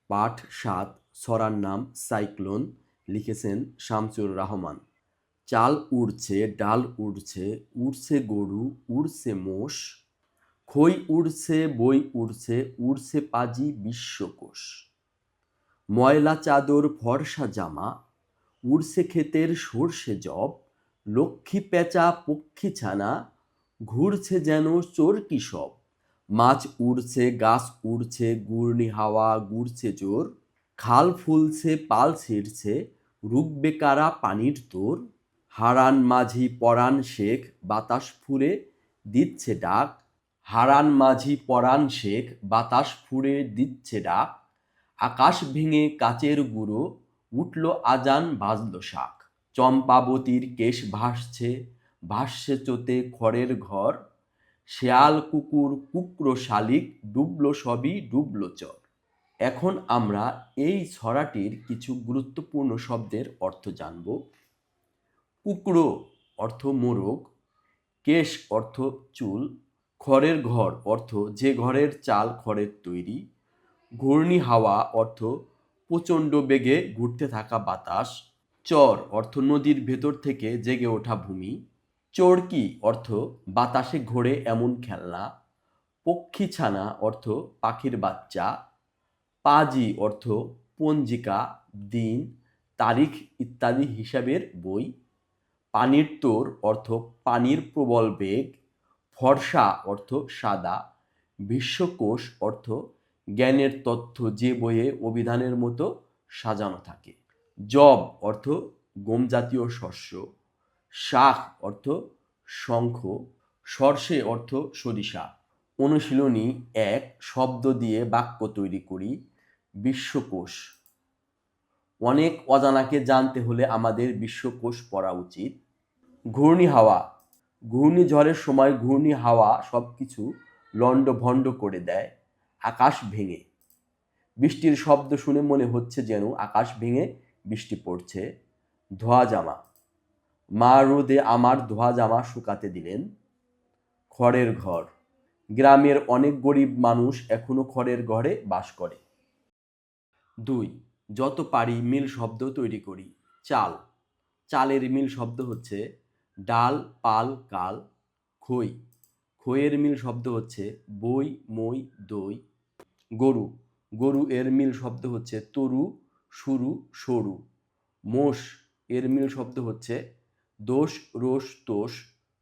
পাঠ ৭। ছড়ার নাম সাইক্লোন। লিখেছেন শামসুর রাহমান। চাল উড়ছে, ডাল উড়ছে, উড়ছে গরু, উড়ছে মোষ, খই উড়ছে, বই উড়ছে, উড়ছে পাজি বিশ্বকোষ। ময়লা চাদর ফর্সা জামা, উড়ছে ক্ষেতের সর্ষে জব, লক্ষ্মী পেঁচা পক্ষী ছানা, ঘুরছে যেন চরকি সব। মাছ উড়ছে, গাছ উড়ছে, ঘূর্ণি হাওয়া ঘুরছে জোর, খাল ফুলছে, পাল ছিঁড়ছে, রুখবে কারা পানির তোর। হারান মাঝি পরাণ শেখ, বাতাস ফুঁড়ে দিচ্ছে ডাক, হারান মাঝি পরাণ শেখ, বাতাস ফুঁড়ে দিচ্ছে ডাক। আকাশ ভেঙে কাচের গুঁড়ো, উঠল আজান বাজল শাঁখ। চম্পাবতীর কেশ ভাসছে, ভাসছে চোতে খড়ের ঘর, শেয়াল কুকুর কুকরো শালিক, ডুবলো সবই ডুবলো চর। এখন আমরা এই ছড়াটির কিছু গুরুত্বপূর্ণ শব্দের অর্থ জানব। কুকরো অর্থ মোরগ, কেশ অর্থ চুল, খড়ের ঘর অর্থ যে ঘরের চাল খড়ের তৈরি, ঘূর্ণি হাওয়া অর্থ প্রচণ্ড বেগে ঘুরতে থাকা বাতাস, চর অর্থ নদীর ভেতর থেকে জেগে ওঠা ভূমি, চরকি অর্থ বাতাসে ঘোরে এমন খেলনা, পক্ষী ছানা অর্থ পাখির বাচ্চা, পাজি অর্থ পঞ্জিকা, দিন, তারিখ ইত্যাদি হিসাবের বই, পানির তোর অর্থ পানির প্রবল বেগ, ফর্সা অর্থ সাদা, বিশ্বকোষ অর্থ জ্ঞানের তথ্য যে বইয়ে অভিধানের মতো সাজানো থাকে, জব অর্থ গম জাতীয় শস্য, শাখ অর্থ শঙ্খ, সর্ষে অর্থ সরিষা। অনুশীলনী ১। শব্দ দিয়ে বাক্য তৈরি করি। বিশ্বকোষ। অনেক অজানাকে জানতে হলে আমাদের বিশ্বকোষ পড়া উচিত। ঘূর্ণি হাওয়া। ঘূর্ণিঝড়ের সময় ঘূর্ণি হাওয়া সবকিছু লণ্ডভণ্ড করে দেয়। আকাশ ভেঙে। বৃষ্টির শব্দ শুনে মনে হচ্ছে যেন আকাশ ভেঙে বৃষ্টি পড়ছে। ধোয়া জামা। মা রোদে আমার ধোয়া জামা শুকাতে দিলেন। খড়ের ঘর। গ্রামের অনেক গরিব মানুষ এখনো খড়ের ঘরে বাস করে। ২। যত পারি মিল শব্দ তৈরি করি। চাল। চালের মিল শব্দ হচ্ছে ডাল, পাল, কাল। খই। খইয়ের মিল শব্দ হচ্ছে বই, মই, দই। গরু। গরু এর মিল শব্দ হচ্ছে তরু, শুরু, সরু। মোষ এর মিল শব্দ হচ্ছে দোষ, রোষ, তোষ।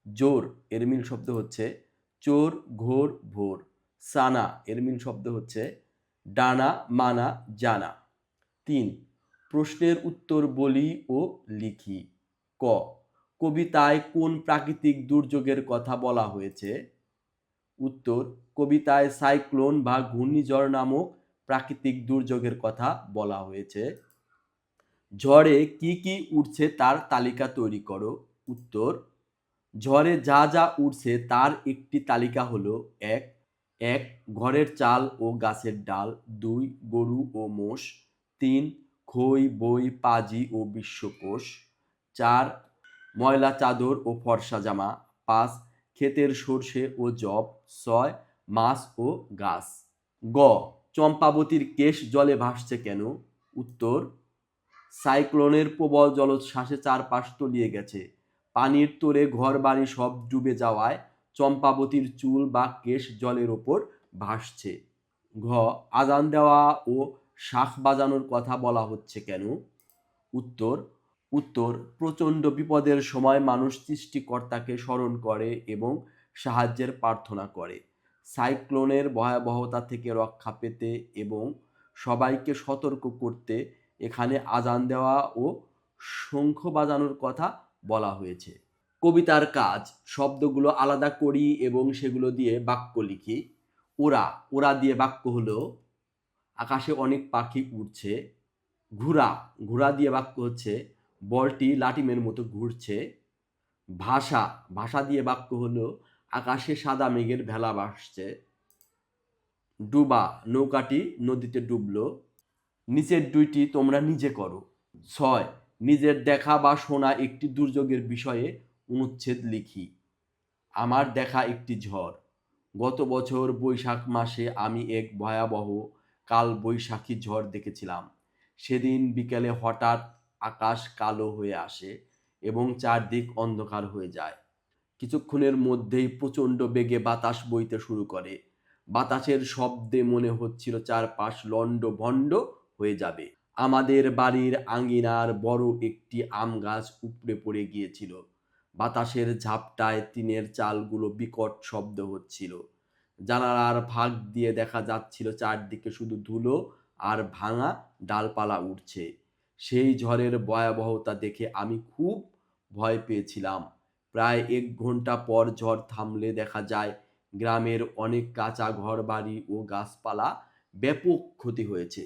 জোর এর মিল শব্দ হচ্ছে চোর, ঘোর, ভোর। সানা এর মিল শব্দ হচ্ছে ডানা, মানা, জানা। ৩। প্রশ্নের উত্তর বলি ও লিখি। ক। কবিতায় কোন প্রাকৃতিক দুর্যোগের কথা বলা হয়েছে? উত্তর। কবিতায় সাইক্লোন বা ঘূর্ণিঝড় নামক প্রাকৃতিক দুর্যোগের কথা বলা হয়েছে। ঝড়ে কি কি উড়ছে তার তালিকা তৈরি করো। উত্তর। ঝড়ে যা যা উড়ছে তার একটি তালিকা হলো: ১. এক ঘরের চাল ও গাছের ডাল। ২. গরু ও মোষ। ৩. খই, বই, পাজি ও বিশ্বকোষ। ৪. ময়লা চাদর ও ফর্সা জামা। ৫. ক্ষেতের সর্ষে ও যব। ৬. মাছ ও গাছ। গ. চম্পাবতীর কেশ জলে ভাসছে কেন? উত্তর। সাইক্লোনের প্রবল জলোচ্ছ্বাসে চারপাশ তলিয়ে গেছে। পানির তোরে ঘরবাড়ি সব ডুবে যাওয়ায় চম্পাবতীর চুল বা কেশ জলের ওপর ভাসছে। ঘ. আজান দেওয়া ও শাঁখ বাজানোর কথা বলা হচ্ছে কেন? উত্তর। উত্তর। প্রচণ্ড বিপদের সময় মানুষ সৃষ্টিকর্তাকে স্মরণ করে এবং সাহায্যের প্রার্থনা করে। সাইক্লোনের ভয়াবহতা থেকে রক্ষা পেতে এবং সবাইকে সতর্ক করতে এখানে আজান দেওয়া ও শঙ্খ বাজানোর কথা বলা হয়েছে। কবিতার কাজ: শব্দগুলো আলাদা করি এবং সেগুলো দিয়ে বাক্য লিখি। ওরা। ওরা দিয়ে বাক্য হলো: আকাশে অনেক পাখি উড়ছে। ঘুরা। ঘুরা দিয়ে বাক্য হচ্ছে: বলটি লাটিমের মতো ঘুরছে। ভাষা। ভাষা দিয়ে বাক্য হলো: আকাশে সাদা মেঘের ভেলা ভাসছে। ডুবা। নৌকাটি নদীতে ডুবলো। নিচের দুইটি তোমরা নিজে করো। ৬. নিজের দেখা বা শোনা একটি দুর্যোগের বিষয়ে অনুচ্ছেদ লিখি। আমার দেখা একটি ঝড়। গত বছর বৈশাখ মাসে আমি এক ভয়াবহ কাল বৈশাখী ঝড় দেখেছিলাম। সেদিন বিকেলে হঠাৎ আকাশ কালো হয়ে আসে এবং চারদিক অন্ধকার হয়ে যায়। কিছুক্ষণের মধ্যেই প্রচণ্ড বেগে বাতাস বইতে শুরু করে। বাতাসের শব্দে মনে হচ্ছিল চারপাশ লণ্ডভণ্ড হয়ে যাবে। আমাদের বাড়ির আঙিনার বড় একটি আম গাছ উপড়ে পড়ে গিয়েছিল। বাতাসের ঝাপটায় টিনের চালগুলো বিকট শব্দ হচ্ছিল। জানালার ফাঁক দিয়ে দেখা যাচ্ছিল চারদিকে শুধু ধুলো আর ভাঙা ডালপালা উঠছে। সেই ঝড়ের ভয়াবহতা দেখে আমি খুব ভয় পেয়েছিলাম। প্রায় ১ ঘন্টা পর ঝড় থামলে দেখা যায় গ্রামের অনেক কাঁচা ঘরবাড়ি ও গাছপালা ব্যাপক ক্ষতি হয়েছে।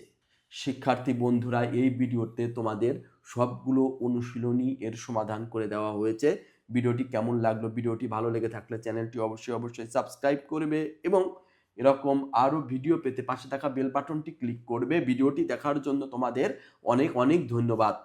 শিক্ষার্থী বন্ধুরা, এই ভিডিওতে তোমাদের সবগুলো অনুশীলনী এর সমাধান করে দেওয়া হয়েছে। ভিডিওটি কেমন লাগলো? ভিডিওটি ভালো লেগে থাকলে চ্যানেলটি অবশ্যই সাবস্ক্রাইব করবে এবং এরকম আরও ভিডিও পেতে পাশে থাকা বেল বাটনটি ক্লিক করবে। ভিডিওটি দেখার জন্য তোমাদের অনেক ধন্যবাদ।